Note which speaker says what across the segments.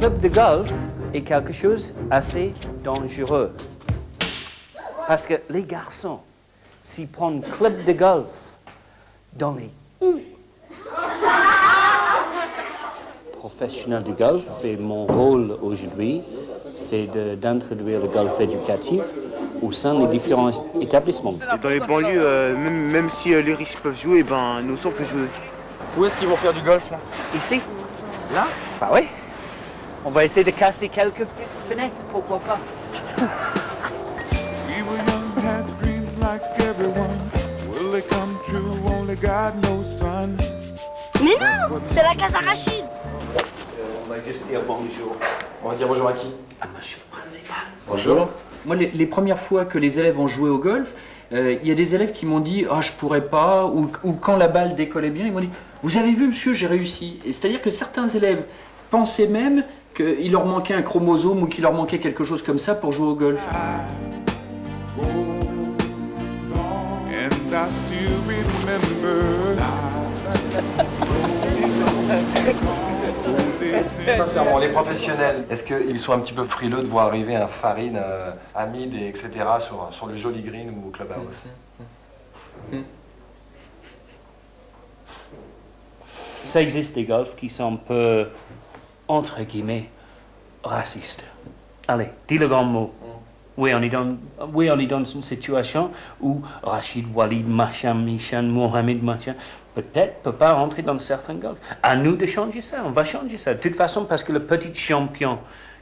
Speaker 1: club de golf est quelque chose d'assez dangereux. Parce que les garçons, s'ils prennent club de golf dans les professionnel du golf et mon rôle aujourd'hui, c'est d'introduire le golf éducatif au sein des différents établissements.
Speaker 2: Et dans les banlieues, même si les riches peuvent jouer, ben nous aussi on peut jouer.
Speaker 3: Où est-ce qu'ils vont faire du golf là?
Speaker 1: Ici?
Speaker 2: Là?
Speaker 1: Bah oui. On va essayer de casser quelques fenêtres, pourquoi pas.
Speaker 4: Mais non, c'est la case à Rachid.
Speaker 1: On va juste dire bonjour.
Speaker 3: On va dire bonjour à qui?
Speaker 1: À monsieur le principal.
Speaker 3: Bonjour.
Speaker 5: Moi, les premières fois que les élèves ont joué au golf, il y a des élèves qui m'ont dit « Ah, je pourrais pas » ou quand la balle décollait bien, ils m'ont dit « Vous avez vu, monsieur, j'ai réussi ». C'est-à-dire que certains élèves pensaient même qu'il leur manquait un chromosome ou qu'il leur manquait quelque chose comme ça pour jouer au golf.
Speaker 3: Sincèrement, les professionnels, est-ce qu'ils sont un petit peu frileux de voir arriver un Farid, Hamid, etc. sur le joli green ou au clubhouse?
Speaker 1: Ça existe des golfs qui sont un peu, entre guillemets, racistes. Allez, dis le grand mot. Oui, on est dans une situation où Rachid, Walid, machin, Michan, Mohamed, machin, peut-être ne peut pas rentrer dans certains golfs. À nous de changer ça, on va changer ça. De toute façon, parce que le petit champion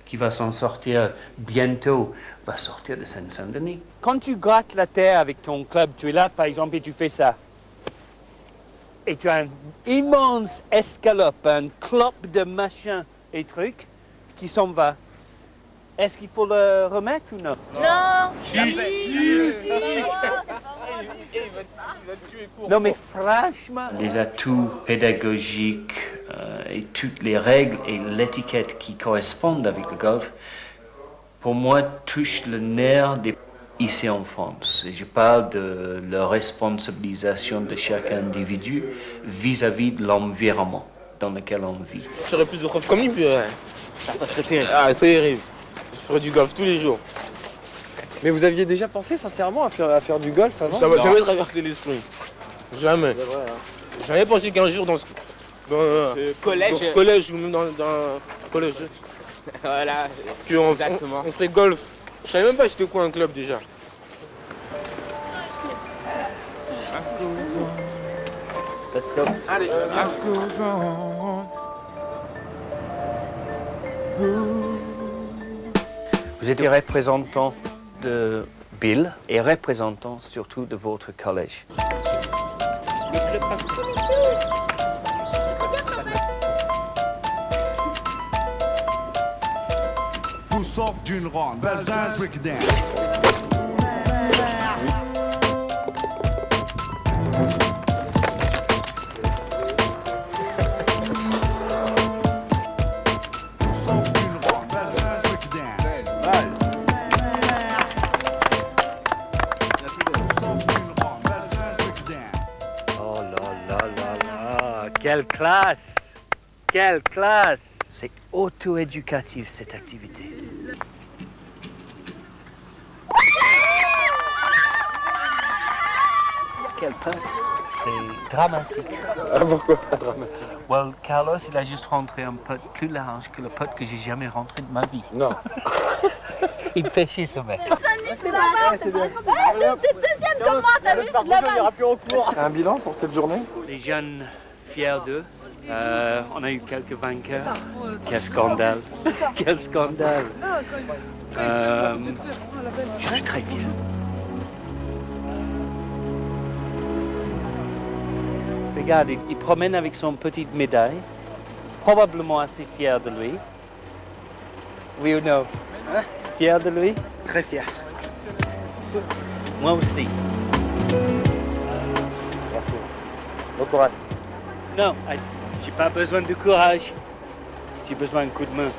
Speaker 1: qui va s'en sortir bientôt va sortir de Seine-Saint-Denis. Quand tu grattes la terre avec ton club, tu es là, par exemple, et tu fais ça. Et tu as une immense escalope, un clope de machin et trucs qui s'en va. Est-ce qu'il faut le remettre ou non?
Speaker 4: Non.
Speaker 1: Non, mais franchement... Les atouts pédagogiques et toutes les règles et l'étiquette qui correspondent avec le golf, pour moi, touchent le nerf des... ici en France. Et je parle de la responsabilisation de chaque individu vis-à-vis de l'environnement dans lequel on vit.
Speaker 6: J'aurais plus de profs comme lui, ça serait terrible. Ah, terrible. Je ferais du golf tous les jours.
Speaker 7: Mais vous aviez déjà pensé sincèrement à faire du golf avant?
Speaker 6: Ça m'a jamais traversé l'esprit. Jamais. J'avais pensé qu'un jour dans ce collège ou même dans collège, voilà, exactement. On ferait golf. Je savais même pas c'était quoi un club déjà.
Speaker 1: Let's go.
Speaker 6: Allez.
Speaker 1: Vous êtes représentant de Bill et représentant surtout de votre collège. Quelle classe! Quelle classe! C'est auto-éducatif cette activité. Quel putt! C'est dramatique.
Speaker 7: Ah, pourquoi dramatique?
Speaker 1: Well, Carlos, il a juste rentré un putt plus large que le putt que j'ai jamais rentré de ma vie.
Speaker 7: Non.
Speaker 1: Il me fait chier ce mec.
Speaker 4: C'est deuxième comme moi, t'as vu, c'est de la balle.
Speaker 7: Un bilan sur cette journée?
Speaker 1: Les jeunes fiers d'eux. On a eu quelques vainqueurs. Quel scandale. Quel scandale. Je suis très fier. Regarde, il promène avec son petite médaille, probablement assez fier de lui. Oui ou non?
Speaker 2: Hein?
Speaker 1: Fier de lui?
Speaker 2: Très fier.
Speaker 1: Moi aussi.
Speaker 7: Merci. Bon courage.
Speaker 1: Non, j'ai pas besoin de courage. J'ai besoin d'un coup de main.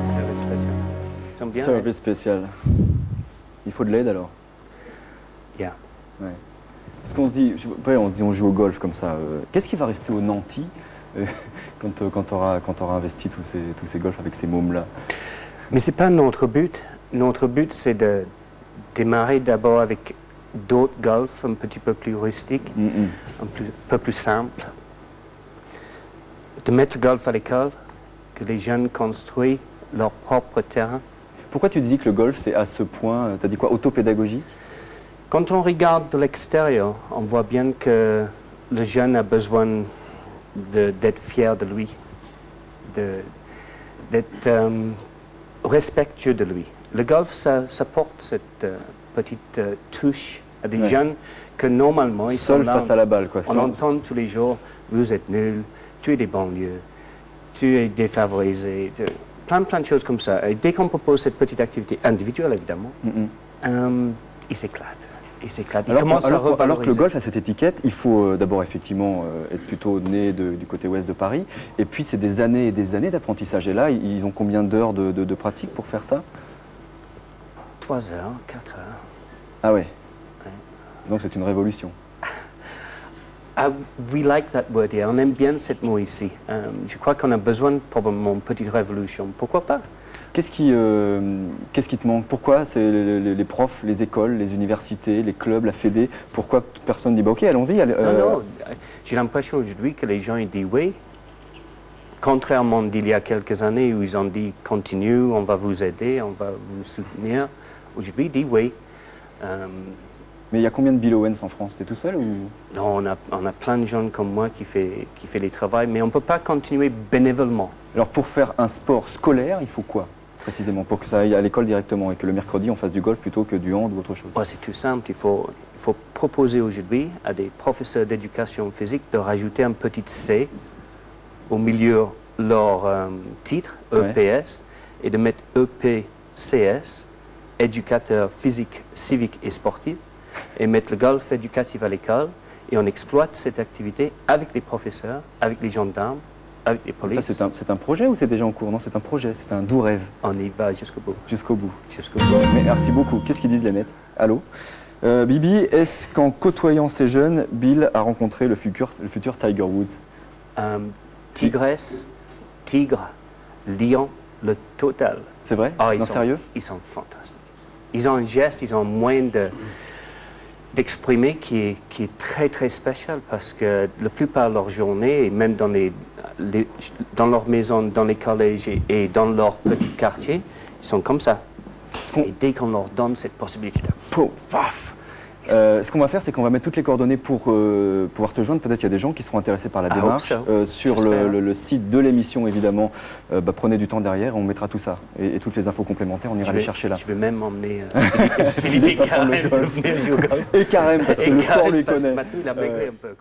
Speaker 1: Service spécial. Ils sont bien,
Speaker 8: Service spécial. Il faut de l'aide alors?
Speaker 1: Yeah.
Speaker 8: Ouais. Parce qu'on se dit, on joue au golf comme ça. Qu'est-ce qui va rester au nanti quand tu auras investi tous ces golfs avec ces mômes-là?
Speaker 1: Mais ce n'est pas notre but. Notre but, c'est de démarrer d'abord avec d'autres golfs un petit peu plus rustiques, un peu plus simples. De mettre le golf à l'école, que les jeunes construisent leur propre terrain.
Speaker 8: Pourquoi tu dis que le golf, c'est à ce point, tu as dit quoi, autopédagogique?
Speaker 1: Quand on regarde de l'extérieur, on voit bien que le jeune a besoin d'être fier de lui, d'être respectueux de lui. Le golf, ça porte cette petite touche à des jeunes que normalement ils sont là.
Speaker 8: Seuls face à la balle, quoi.
Speaker 1: On entend tous les jours, vous êtes nuls, tu es des banlieues, tu es défavorisé, plein de choses comme ça. Et dès qu'on propose cette petite activité individuelle, évidemment, il s'éclate.
Speaker 8: Alors que le golf a cette étiquette, il faut d'abord effectivement être plutôt né du côté ouest de Paris, et puis c'est des années et des années d'apprentissage. Et là, ils ont combien d'heures de pratique pour faire ça?
Speaker 1: 3 heures, 4 heures.
Speaker 8: Ah ouais. Donc c'est une révolution.
Speaker 1: We like that word here. On aime bien ce mot ici. Je crois qu'on a besoin probablement d'une petite révolution. Pourquoi pas?
Speaker 8: Qu'est-ce qui te manque? Pourquoi c'est les profs, les écoles, les universités, les clubs, la Fédé? Pourquoi toute personne dit bah, ok, allons-y?
Speaker 1: Non, j'ai l'impression aujourd'hui que les gens ils disent oui. Contrairement d'il y a quelques années où ils ont dit continue, on va vous aider, on va vous soutenir. Aujourd'hui, ils disent oui.
Speaker 8: Mais il y a combien de Bill Owens en France? Tu es tout seul ou...
Speaker 1: Non, on a plein de gens comme moi qui fait les travaux, mais on ne peut pas continuer bénévolement.
Speaker 8: Alors pour faire un sport scolaire, il faut quoi précisément? Pour que ça aille à l'école directement et que le mercredi on fasse du golf plutôt que du hand ou autre chose?
Speaker 1: C'est tout simple, il faut proposer aujourd'hui à des professeurs d'éducation physique de rajouter un petit C au milieu de leur titre, EPS, et de mettre EPCS, éducateur physique, civique et sportif, et mettre le golf éducatif à l'école, et on exploite cette activité avec les professeurs, avec les gendarmes, avec les polices.
Speaker 8: Ça, c'est un projet ou c'est déjà en cours? Non, c'est un projet, c'est un doux rêve.
Speaker 1: On y va jusqu'au bout.
Speaker 8: Jusqu'au bout.
Speaker 1: Jusqu'au bout.
Speaker 8: Mais merci beaucoup. Qu'est-ce qu'ils disent les nets? Allô? Bibi, est-ce qu'en côtoyant ces jeunes, Bill a rencontré le futur Tiger Woods?
Speaker 1: Tigresse, tigre, lion, le total.
Speaker 8: C'est vrai? Non, sérieux?
Speaker 1: Ils sont fantastiques. Ils ont un geste, ils ont un moyen d'exprimer qui est très très spécial parce que la plupart de leur journée, et même dans leur maison, dans les collèges et dans leur petit quartier, ils sont comme ça. Et dès qu'on leur donne cette possibilité de paf.
Speaker 8: Ce qu'on va faire, c'est qu'on va mettre toutes les coordonnées pour pouvoir te joindre. Peut-être qu'il y a des gens qui seront intéressés par la démarche. Sur le site de l'émission, évidemment, prenez du temps derrière, on mettra tout ça. Et toutes les infos complémentaires, on ira les chercher là.
Speaker 1: Je vais même emmener Philippe et Carême pour venir jouer au golf.
Speaker 8: Et Carême, parce que le sport lui connaît.
Speaker 1: Maintenant, il a maigri un peu.